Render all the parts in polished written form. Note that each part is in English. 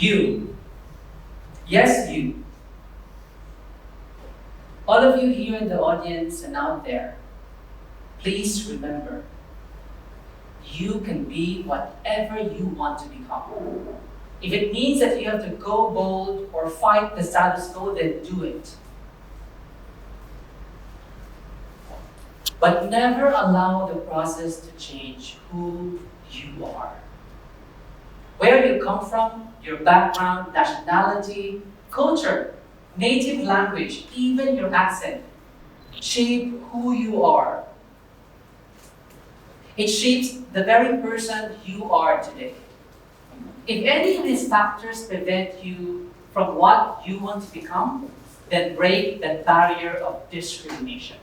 You, yes you, all of you here in the audience and out there, please remember, you can be whatever you want to become. If it means that you have to go bold or fight the status quo, then do it. But never allow the process to change who you are. Where you come from, your background, nationality, culture, native language, even your accent, shape who you are. It shapes the very person you are today. If any of these factors prevent you from what you want to become, then break that barrier of discrimination.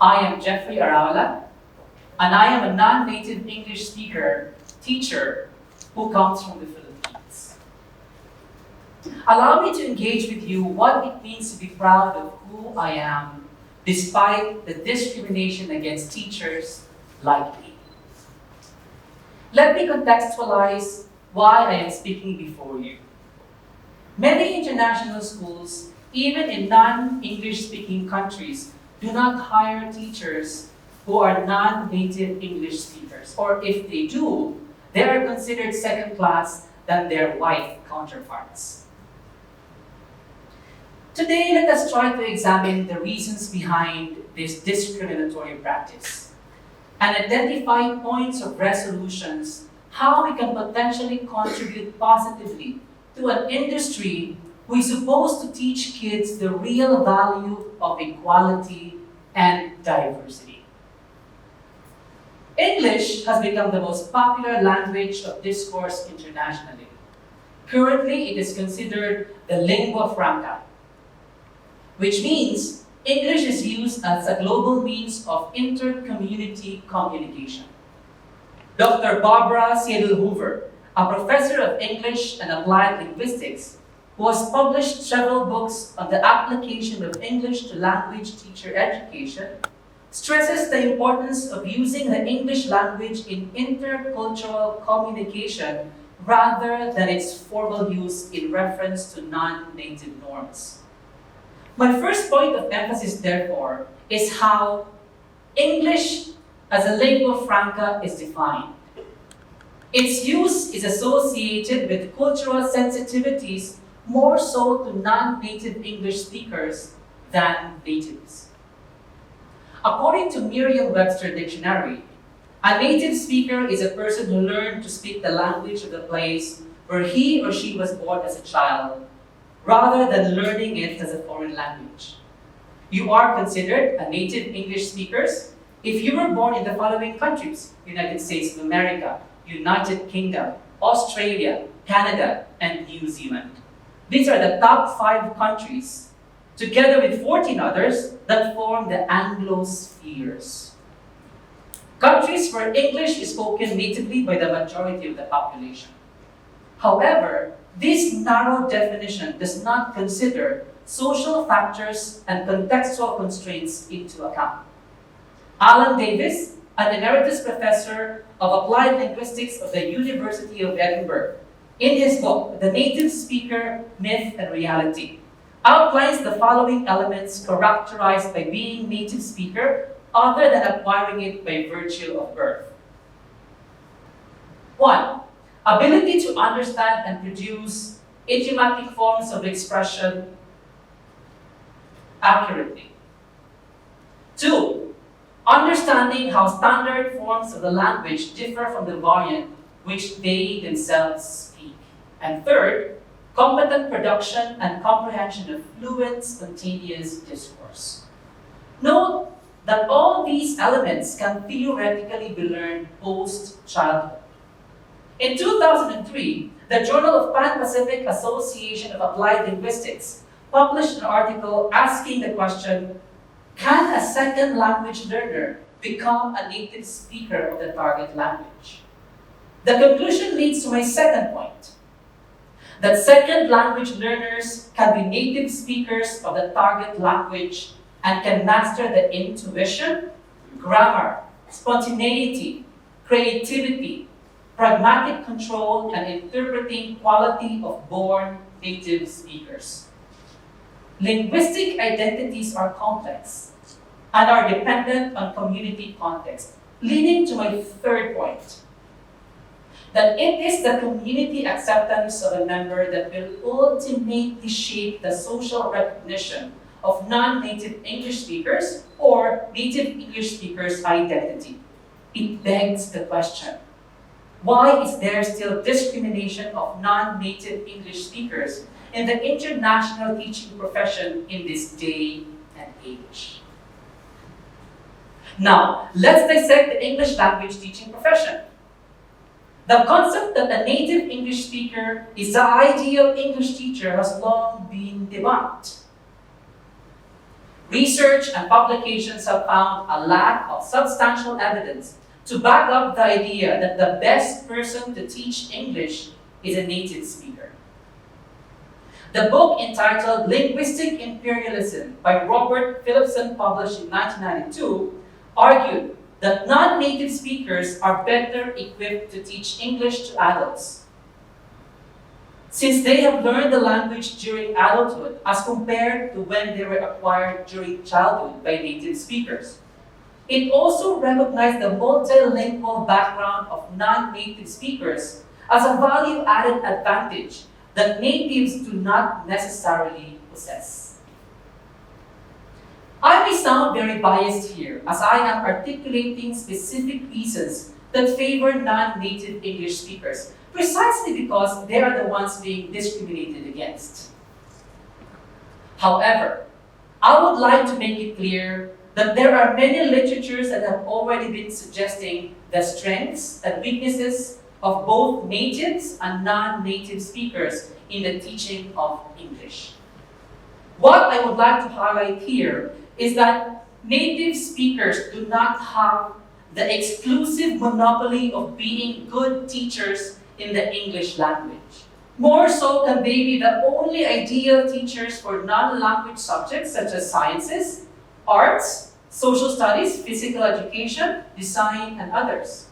I am Jeffrey Araula, and I am a non-native English speaker, teacher, who comes from the Philippines. Allow me to engage with you what it means to be proud of who I am, despite the discrimination against teachers like me. Let me contextualize why I am speaking before you. Many international schools, even in non-English speaking countries, do not hire teachers who are non-native English speakers, or if they do, they are considered second class than their white counterparts. Today, let us try to examine the reasons behind this discriminatory practice and identify points of resolutions, how we can potentially contribute positively to an industry who is supposed to teach kids the real value of equality and diversity. English has become the most popular language of discourse internationally. Currently, it is considered the lingua franca, which means English is used as a global means of inter-community communication. Dr. Barbara Seidel-Hoover, a professor of English and applied linguistics, who has published several books on the application of English to language teacher education, stresses the importance of using the English language in intercultural communication rather than its formal use in reference to non-native norms. My first point of emphasis, therefore, is how English as a lingua franca is defined. Its use is associated with cultural sensitivities more so to non-native English speakers than natives. According to Merriam-Webster Dictionary, a native speaker is a person who learned to speak the language of the place where he or she was born as a child, rather than learning it as a foreign language. You are considered a native English speaker if you were born in the following countries: United States of America, United Kingdom, Australia, Canada, and New Zealand. These are the top 5 countries, together with 14 others that form the Anglospheres. Countries where English is spoken natively by the majority of the population. However, this narrow definition does not consider social factors and contextual constraints into account. Alan Davis, an emeritus professor of applied linguistics of the University of Edinburgh, in his book, The Native Speaker, Myth and Reality, outlines the following elements characterized by being native speaker other than acquiring it by virtue of birth. 1. Ability to understand and produce idiomatic forms of expression accurately. 2. Understanding how standard forms of the language differ from the variant which they themselves speak. And 3rd, competent production and comprehension of fluent, spontaneous discourse. Note that all these elements can theoretically be learned post-childhood. In 2003, the Journal of Pan-Pacific Association of Applied Linguistics published an article asking the question, can a second language learner become a native speaker of the target language? The conclusion leads to my second point, that second language learners can be native speakers of the target language and can master the intuition, grammar, spontaneity, creativity, pragmatic control, and interpreting quality of born native speakers. Linguistic identities are complex and are dependent on community context, leading to my third point, that it is the community acceptance of a member that will ultimately shape the social recognition of non-native English speakers or native English speakers' identity. It begs the question, why is there still discrimination of non-native English speakers in the international teaching profession in this day and age? Now, let's dissect the English language teaching profession. The concept that a native English speaker is the ideal English teacher has long been debunked. Research and publications have found a lack of substantial evidence to back up the idea that the best person to teach English is a native speaker. The book entitled Linguistic Imperialism by Robert Phillipson, published in 1992, argued that non-native speakers are better equipped to teach English to adults, since they have learned the language during adulthood as compared to when they were acquired during childhood by native speakers. It also recognized the multilingual background of non-native speakers as a value-added advantage that natives do not necessarily possess. I may sound very biased here, as I am articulating specific reasons that favor non-native English speakers, precisely because they are the ones being discriminated against. However, I would like to make it clear that there are many literatures that have already been suggesting the strengths and weaknesses of both natives and non-native speakers in the teaching of English. What I would like to highlight here is that native speakers do not have the exclusive monopoly of being good teachers in the English language. More so can they be the only ideal teachers for non-language subjects such as sciences, arts, social studies, physical education, design, and others.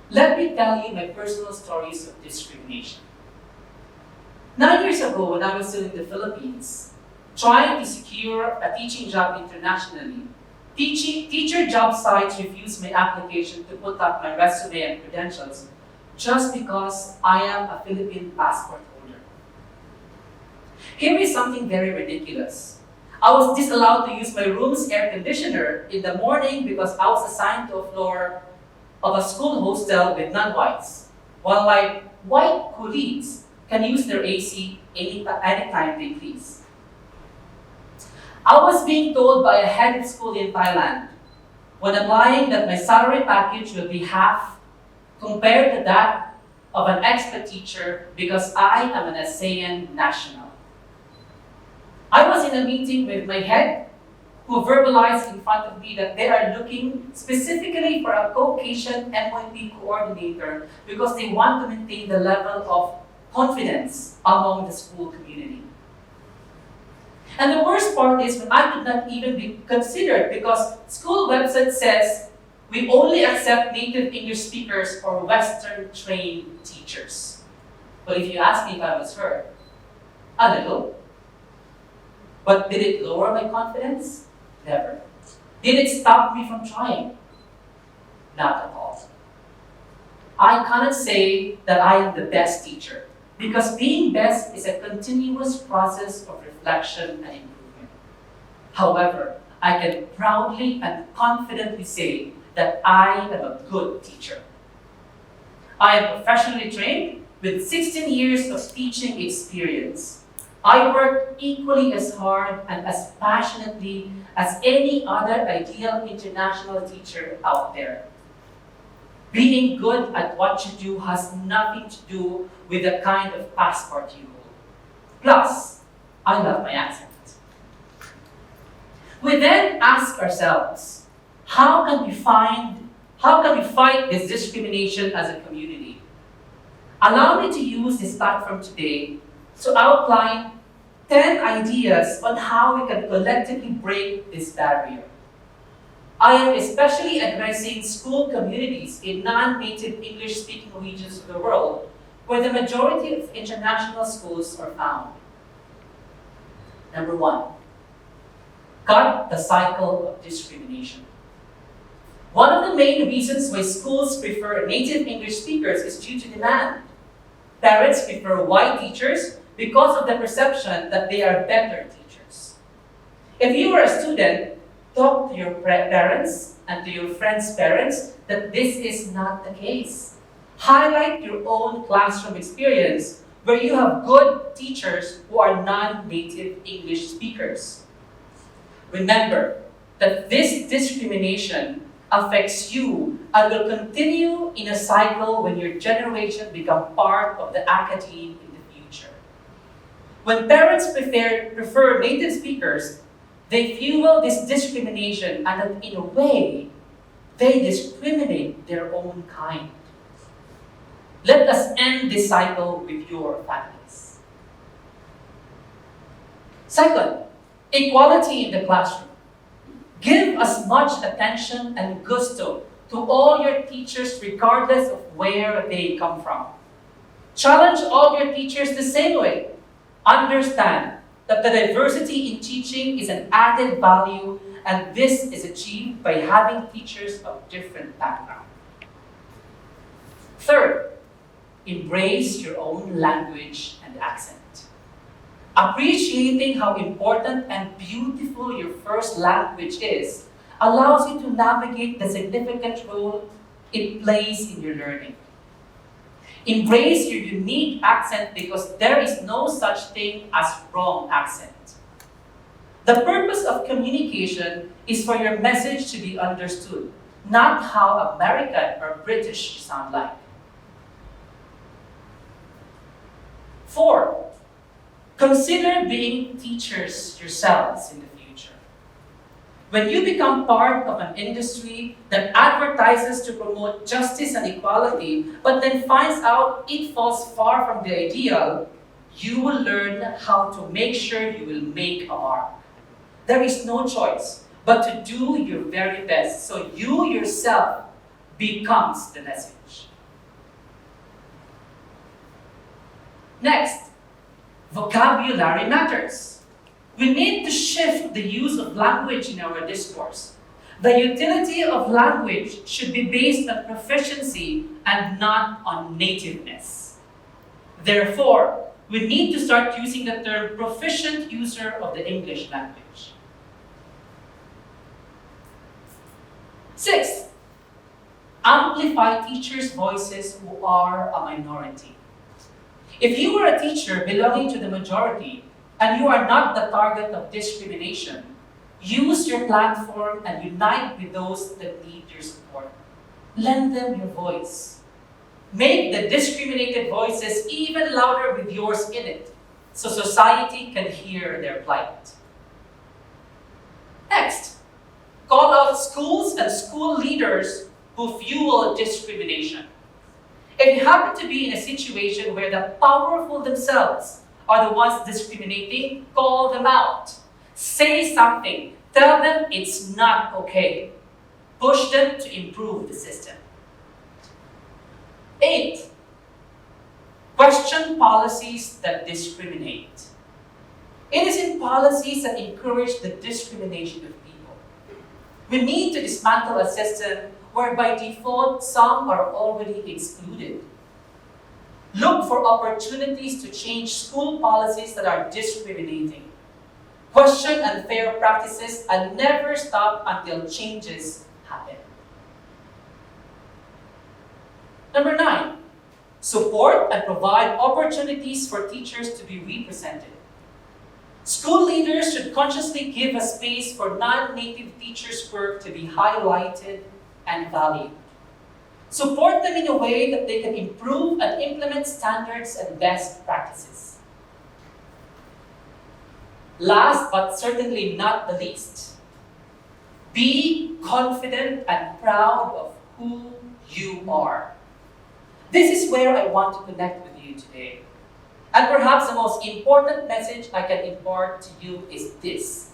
Let me tell you my personal stories of discrimination. 9 years ago, when I was still in the Philippines, trying to secure a teaching job internationally, teacher job sites refused my application to put up my resume and credentials just because I am a Philippine passport holder. Here is something very ridiculous. I was disallowed to use my room's air conditioner in the morning because I was assigned to a floor of a school hostel with non-whites, while my white colleagues can use their AC anytime they please. I was being told by a head of school in Thailand, when applying, that my salary package will be half compared to that of an expat teacher because I am an ASEAN national. I was in a meeting with my head, who verbalized in front of me that they are looking specifically for a Caucasian MYP coordinator because they want to maintain the level of confidence among the school community. And the worst part is when I could not even be considered because school website says we only accept native English speakers or Western trained teachers. But if you ask me if I was hurt, a little. But did it lower my confidence? Never. Did it stop me from trying? Not at all. I cannot say that I am the best teacher, because being best is a continuous process of reflection and improvement. However, I can proudly and confidently say that I am a good teacher. I am professionally trained with 16 years of teaching experience. I work equally as hard and as passionately as any other ideal international teacher out there. Being good at what you do has nothing to do with the kind of passport you hold. Plus, I love my accent. We then ask ourselves, how can we fight this discrimination as a community? Allow me to use this platform today to outline 10 ideas on how we can collectively break this barrier. I am especially addressing school communities in non-native English-speaking regions of the world where the majority of international schools are found. Number 1, cut the cycle of discrimination. One of the main reasons why schools prefer native English speakers is due to demand. Parents prefer white teachers because of the perception that they are better teachers. If you are a student, talk to your parents and to your friends' parents that this is not the case. Highlight your own classroom experience where you have good teachers who are non-native English speakers. Remember that this discrimination affects you and will continue in a cycle when your generation becomes part of the academe in the future. When parents prefer native speakers, they fuel this discrimination and in a way, they discriminate their own kind. Let us end this cycle with your families. Second, equality in the classroom. Give as much attention and gusto to all your teachers regardless of where they come from. Challenge all your teachers the same way. Understand that the diversity in teaching is an added value and this is achieved by having teachers of different backgrounds. Third, embrace your own language and accent. Appreciating how important and beautiful your first language is allows you to navigate the significant role it plays in your learning. Embrace your unique accent because there is no such thing as wrong accent. The purpose of communication is for your message to be understood, not how American or British you sound like. 4, consider being teachers yourselves in the future. When you become part of an industry that advertises to promote justice and equality, but then finds out it falls far from the ideal, you will learn how to make sure you will make a mark. There is no choice but to do your very best so you yourself becomes the message. Next, vocabulary matters. We need to shift the use of language in our discourse. The utility of language should be based on proficiency and not on nativeness. Therefore, we need to start using the term proficient user of the English language. 6, amplify teachers' voices who are a minority. If you are a teacher belonging to the majority and you are not the target of discrimination, use your platform and unite with those that need your support. Lend them your voice. Make the discriminated voices even louder with yours in it, so society can hear their plight. Next, call out schools and school leaders who fuel discrimination. If you happen to be in a situation where the powerful themselves are the ones discriminating, call them out. Say something. Tell them it's not okay. Push them to improve the system. 8, question policies that discriminate. It is in policies that encourage the discrimination of people. We need to dismantle a system where by default some are already excluded. Look for opportunities to change school policies that are discriminating. Question unfair practices and never stop until changes happen. Number 9, support and provide opportunities for teachers to be represented. School leaders should consciously give a space for non-native teachers' work to be highlighted and valued. Support them in a way that they can improve and implement standards and best practices. Last but certainly not the least, be confident and proud of who you are. This is where I want to connect with you today. And perhaps the most important message I can impart to you is this.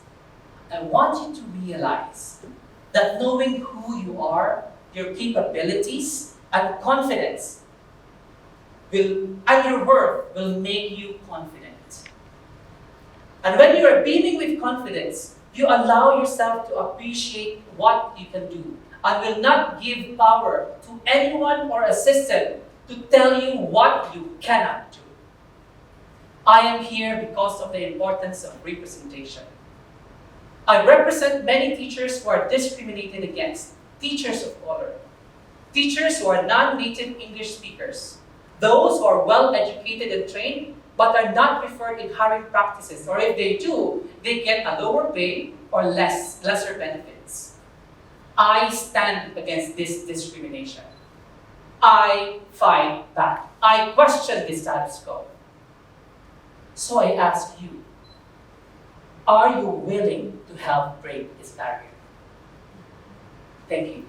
I want you to realize that knowing who you are, your capabilities, and confidence and your worth will make you confident. And when you are beaming with confidence, you allow yourself to appreciate what you can do and will not give power to anyone or a system to tell you what you cannot do. I am here because of the importance of representation. I represent many teachers who are discriminated against, teachers of color, teachers who are non-native English speakers, those who are well-educated and trained but are not preferred in hiring practices, or if they do, they get a lower pay or lesser benefits. I stand against this discrimination. I fight back. I question the status quo. So I ask you, are you willing to help break this barrier? Thank you.